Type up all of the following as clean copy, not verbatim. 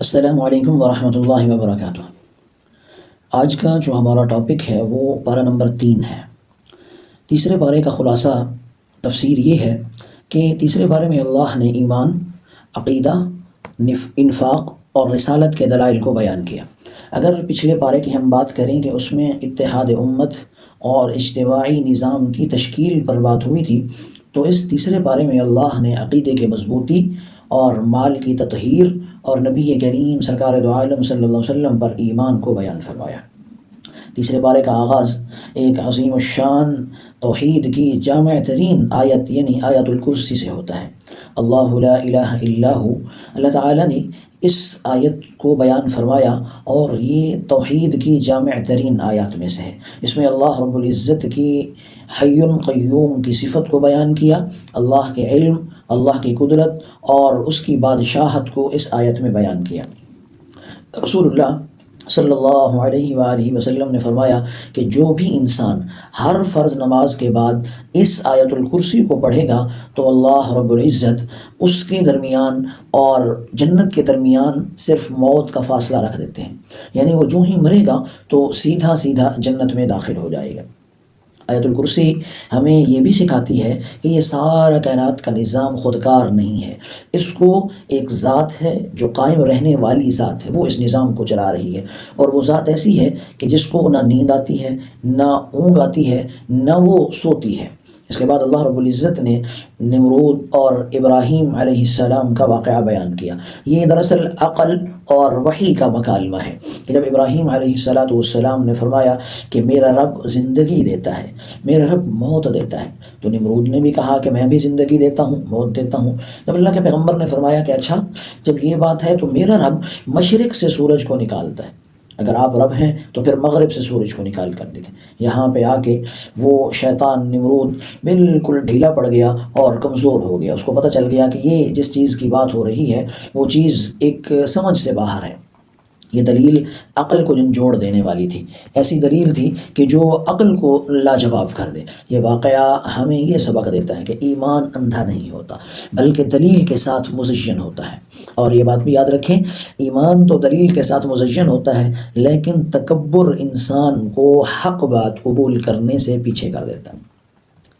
السلام علیکم ورحمۃ اللہ وبرکاتہ۔ آج کا جو ہمارا ٹاپک ہے وہ پارہ نمبر 3 ہے۔ تیسرے پارے کا خلاصہ تفسیر یہ ہے کہ تیسرے پارے میں اللہ نے ایمان، عقیدہ، انفاق اور رسالت کے دلائل کو بیان کیا۔ اگر پچھلے پارے کی ہم بات کریں کہ اس میں اتحاد امت اور اجتماعی نظام کی تشکیل پر بات ہوئی تھی، تو اس تیسرے پارے میں اللہ نے عقیدے کی مضبوطی اور مال کی تطہیر اور نبی کریم سرکار دو عالم صلی اللہ علیہ وسلم پر ایمان کو بیان فرمایا۔ تیسرے پارے کا آغاز ایک عظیم الشان توحید کی جامع ترین آیت یعنی آیت الکرسی سے ہوتا ہے۔ اللہ لا الہ الا ہو، اللہ تعالیٰ نے اس آیت کو بیان فرمایا اور یہ توحید کی جامع ترین آیات میں سے ہے۔ اس میں اللہ رب العزت کی حی قیوم کی صفت کو بیان کیا، اللہ کے علم، اللہ کی قدرت اور اس کی بادشاہت کو اس آیت میں بیان کیا۔ رسول اللہ صلی اللہ علیہ وآلہ وسلم نے فرمایا کہ جو بھی انسان ہر فرض نماز کے بعد اس آیت الکرسی کو پڑھے گا تو اللہ رب العزت اس کے درمیان اور جنت کے درمیان صرف موت کا فاصلہ رکھ دیتے ہیں، یعنی وہ جو ہی مرے گا تو سیدھا جنت میں داخل ہو جائے گا۔ آیت الکرسی ہمیں یہ بھی سکھاتی ہے کہ یہ سارا کائنات کا نظام خودکار نہیں ہے، اس کو ایک ذات ہے جو قائم رہنے والی ذات ہے، وہ اس نظام کو چلا رہی ہے، اور وہ ذات ایسی ہے کہ جس کو نہ نیند آتی ہے، نہ اونگ آتی ہے، نہ وہ سوتی ہے۔ اس کے بعد اللہ رب العزت نے نمرود اور ابراہیم علیہ السلام کا واقعہ بیان کیا۔ یہ دراصل عقل اور وحی کا مکالمہ ہے کہ جب ابراہیم علیہ السلام نے فرمایا کہ میرا رب زندگی دیتا ہے، میرا رب موت دیتا ہے، تو نمرود نے بھی کہا کہ میں بھی زندگی دیتا ہوں، موت دیتا ہوں۔ جب اللہ کے پیغمبر نے فرمایا کہ اچھا جب یہ بات ہے تو میرا رب مشرق سے سورج کو نکالتا ہے، اگر آپ رب ہیں تو پھر مغرب سے سورج کو نکال کر دکھیں۔ یہاں پہ آ کے وہ شیطان نمرود بالکل ڈھیلا پڑ گیا اور کمزور ہو گیا، اس کو پتہ چل گیا کہ یہ جس چیز کی بات ہو رہی ہے وہ چیز ایک سمجھ سے باہر ہے۔ یہ دلیل عقل کو جھنجھوڑ دینے والی تھی، ایسی دلیل تھی کہ جو عقل کو لاجواب کر دے۔ یہ واقعہ ہمیں یہ سبق دیتا ہے کہ ایمان اندھا نہیں ہوتا بلکہ دلیل کے ساتھ مزین ہوتا ہے۔ اور یہ بات بھی یاد رکھیں، ایمان تو دلیل کے ساتھ مزین ہوتا ہے لیکن تکبر انسان کو حق بات قبول کرنے سے پیچھے کر دیتا ہے۔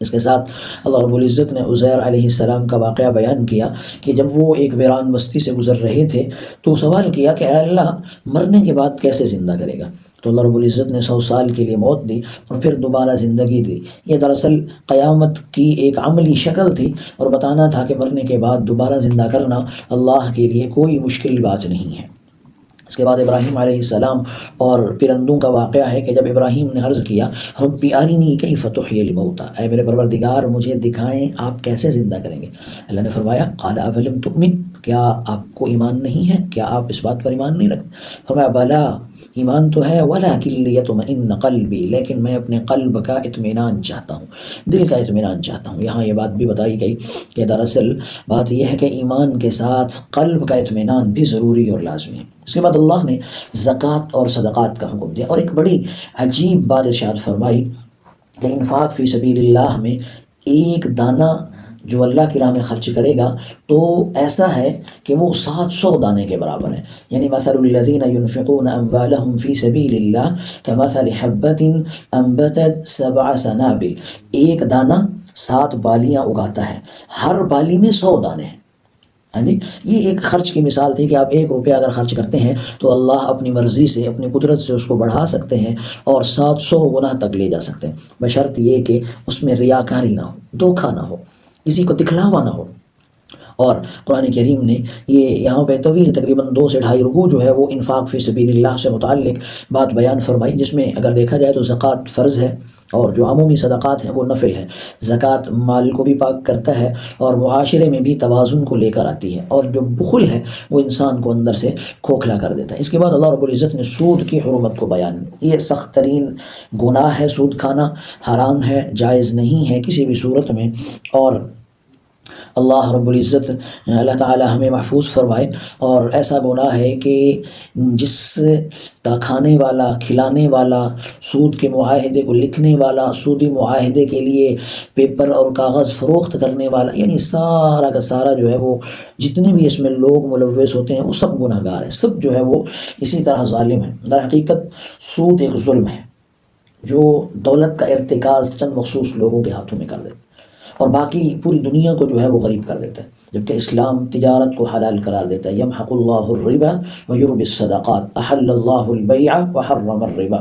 اس کے ساتھ اللہ رب العزت نے عزیر علیہ السلام کا واقعہ بیان کیا کہ جب وہ ایک ویران بستی سے گزر رہے تھے تو سوال کیا کہ اے اللہ مرنے کے بعد کیسے زندہ کرے گا؟ تو اللہ رب العزت نے 100 سال کے لیے موت دی اور پھر دوبارہ زندگی دی۔ یہ دراصل قیامت کی ایک عملی شکل تھی اور بتانا تھا کہ مرنے کے بعد دوبارہ زندہ کرنا اللہ کے لیے کوئی مشکل بات نہیں ہے۔ اس کے بعد ابراہیم علیہ السلام اور پرندوں کا واقعہ ہے کہ جب ابراہیم نے عرض کیا رب ارنی کیف تحیی الموتى، اے میرے پروردگار مجھے دکھائیں آپ کیسے زندہ کریں گے۔ اللہ نے فرمایا قال اولم تؤمن، کیا آپ کو ایمان نہیں ہے، کیا آپ اس بات پر ایمان نہیں رکھتے؟ فرمایا بلا، ایمان تو ہے، ولکن لیطمئن قلبی، لیکن میں اپنے قلب کا اطمینان چاہتا ہوں، دل کا اطمینان چاہتا ہوں۔ یہاں یہ بات بھی بتائی گئی کہ دراصل بات یہ ہے کہ ایمان کے ساتھ قلب کا اطمینان بھی ضروری اور لازمی ہے۔ اس کے بعد اللہ نے زکوٰۃ اور صدقات کا حکم دیا اور ایک بڑی عجیب بات ارشاد فرمائی کہ انفاق فی سبیل اللہ میں ایک دانہ جو اللہ کی راہ میں خرچ کرے گا تو ایسا ہے کہ وہ 700 دانے کے برابر ہے، یعنی مثل الذین ینفقون اموالہم فی سبیل اللہ کمثل حبۃ انبتت 7 سنابل، ایک دانہ 7 بالیاں اگاتا ہے، ہر بالی میں 100 دانے ہیں۔ یہ ایک خرچ کی مثال تھی کہ آپ 1 روپیہ اگر خرچ کرتے ہیں تو اللہ اپنی مرضی سے اپنی قدرت سے اس کو بڑھا سکتے ہیں اور 700 گنا تک لے جا سکتے ہیں، بشرط یہ کہ اس میں ریاکاری نہ ہو، دھوکہ نہ ہو، کسی کو دکھلاوا نہ ہو۔ اور قرآن کریم نے یہ یہاں پہ طویل تقریباً 2 سے 2.5 رکوع جو ہے وہ انفاق فی سبیل اللہ سے متعلق بات بیان فرمائی، جس میں اگر دیکھا جائے تو زکوٰۃ فرض ہے اور جو عمومی صدقات ہیں وہ نفل ہیں۔ زکوٰۃ مال کو بھی پاک کرتا ہے اور معاشرے میں بھی توازن کو لے کر آتی ہے، اور جو بخل ہے وہ انسان کو اندر سے کھوکھلا کر دیتا ہے۔ اس کے بعد اللہ رب العزت نے سود کی حرمت کو بیان، یہ سخت ترین گناہ ہے، سود کھانا حرام ہے، جائز نہیں ہے کسی بھی صورت میں، اور اللہ رب العزت اللہ تعالی ہمیں محفوظ فرمائے۔ اور ایسا گناہ ہے کہ جس کا کھانے والا، کھلانے والا، سود کے معاہدے کو لکھنے والا، سودی معاہدے کے لیے پیپر اور کاغذ فروخت کرنے والا، یعنی سارا کا سارا جو ہے وہ جتنے بھی اس میں لوگ ملوث ہوتے ہیں وہ سب گناہ گار ہیں، سب جو ہے وہ اسی طرح ظالم ہیں۔ در حقیقت سود ایک ظلم ہے جو دولت کا ارتکاز چند مخصوص لوگوں کے ہاتھوں میں کر دیتا ہے اور باقی پوری دنیا کو جو ہے وہ غریب کر دیتا ہے، جبکہ اسلام تجارت کو حلال قرار دیتا ہے۔ یمحق اللہ الربا ویربی الصدقات، احل اللہ البیع وحرم الربا۔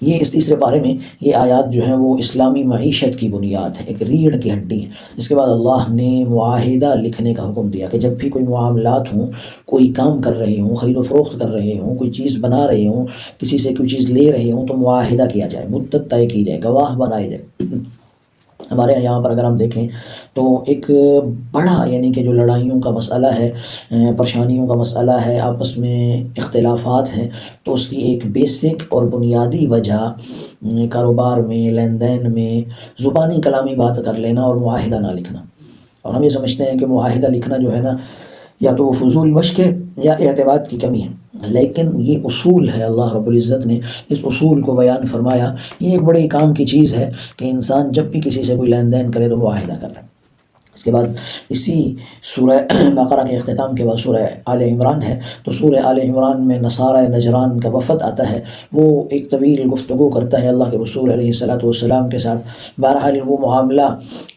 یہ اس تیسرے پارے میں یہ آیات جو ہیں وہ اسلامی معیشت کی بنیاد ہے، ایک ریڑھ کی ہڈی ہے۔ اس کے بعد اللہ نے معاہدہ لکھنے کا حکم دیا کہ جب بھی کوئی معاملات ہوں، کوئی کام کر رہے ہوں، خرید و فروخت کر رہے ہوں، کوئی چیز بنا رہے ہوں، کسی سے کوئی چیز لے رہے ہوں، تو معاہدہ کیا جائے، مدت طے کی جائے، گواہ بنائے جائے۔ ہمارے یہاں پر اگر ہم دیکھیں تو ایک بڑا یعنی کہ جو لڑائیوں کا مسئلہ ہے، پریشانیوں کا مسئلہ ہے، آپس میں اختلافات ہیں، تو اس کی ایک بیسک اور بنیادی وجہ کاروبار میں، لین دین میں زبانی کلامی بات کر لینا اور معاہدہ نہ لکھنا۔ اور ہم یہ سمجھتے ہیں کہ معاہدہ لکھنا جو ہے نا یا تو وہ فضول مشق ہے یا اعتماد کی کمی ہے، لیکن یہ اصول ہے، اللہ رب العزت نے اس اصول کو بیان فرمایا۔ یہ ایک بڑے کام کی چیز ہے کہ انسان جب بھی کسی سے کوئی لین دین کرے تو معاہدہ کر لے۔ اس کے بعد اسی سورہ بقرہ کے اختتام کے بعد سورہ آل عمران ہے، تو سورہ آل عمران میں نصارہ نجران کا وفد آتا ہے، وہ ایک طویل گفتگو کرتا ہے اللہ کے رسول علیہ السلام کے ساتھ۔ بہرحال وہ معاملہ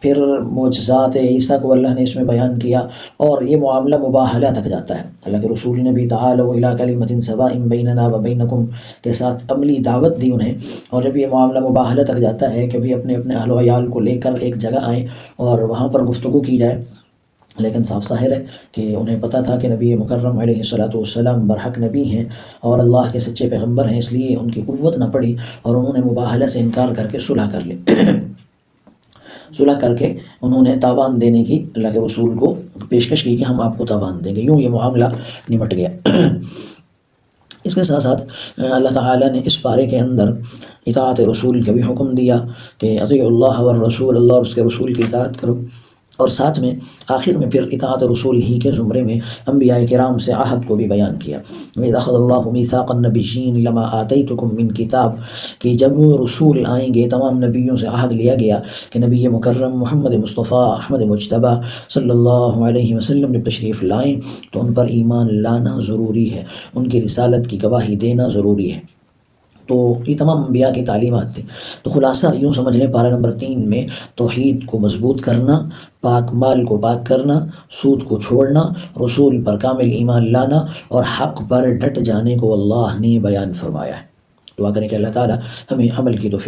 پھر معجزات عیسیٰ کو اللہ نے اس میں بیان کیا اور یہ معاملہ مباہلہ تک جاتا ہے۔ اللہ کے رسول نے بھی تعالوا الی کلمۃ سواء بیننا وبینکم کے ساتھ عملی دعوت دی انہیں، اور جب یہ معاملہ مباہلہ تک جاتا ہے کہ بھی اپنے اہل و عیال کو لے کر ایک جگہ آئیں اور وہاں پر گفتگو کی جائے، لیکن صاف ظاہر ہے کہ انہیں پتہ تھا کہ نبی مکرم علیہ السلام برحق نبی ہیں اور اللہ کے سچے پیغمبر ہیں، اس لیے ان کی قوت نہ پڑی اور انہوں نے مباہلہ سے انکار کر کے صلح کر لی۔ صلح کر کے انہوں نے تاوان دینے کی اللہ کے رسول کو پیشکش کی کہ ہم آپ کو تاوان دیں گے، یوں یہ معاملہ نمٹ گیا۔ اس کے ساتھ ساتھ اللہ تعالیٰ نے اس پارے کے اندر اطاعت رسول کا بھی حکم دیا کہ اطیعوا اللہ والرسول، اللہ اور اس کے رسول کی اطاعت کرو، اور ساتھ میں آخر میں پھر اطاعت رسول ہی کے زمرے میں انبیاء کرام سے عہد کو بھی بیان کیا۔ وَإِذْ أَخَذَ اللَّهُ مِيثَاقَ النَّبِيِّينَ لَمَا آتَيْتُكُم مِّن کتاب، کہ جب رسول آئیں گے تمام نبیوں سے عہد لیا گیا کہ نبی مکرم محمد مصطفیٰ احمد مجتبیٰ صلی اللہ علیہ وسلم جب تشریف لائیں تو ان پر ایمان لانا ضروری ہے، ان کی رسالت کی گواہی دینا ضروری ہے۔ تو یہ تمام انبیاء کی تعلیمات تھیں۔ تو خلاصہ یوں سمجھ لیں پارہ نمبر 3 میں توحید کو مضبوط کرنا، پاک مال کو پاک کرنا، سود کو چھوڑنا، رسول پر کامل ایمان لانا اور حق پر ڈٹ جانے کو اللہ نے بیان فرمایا ہے۔ دعا کریں کہ اللہ تعالی ہمیں عمل کی توفیق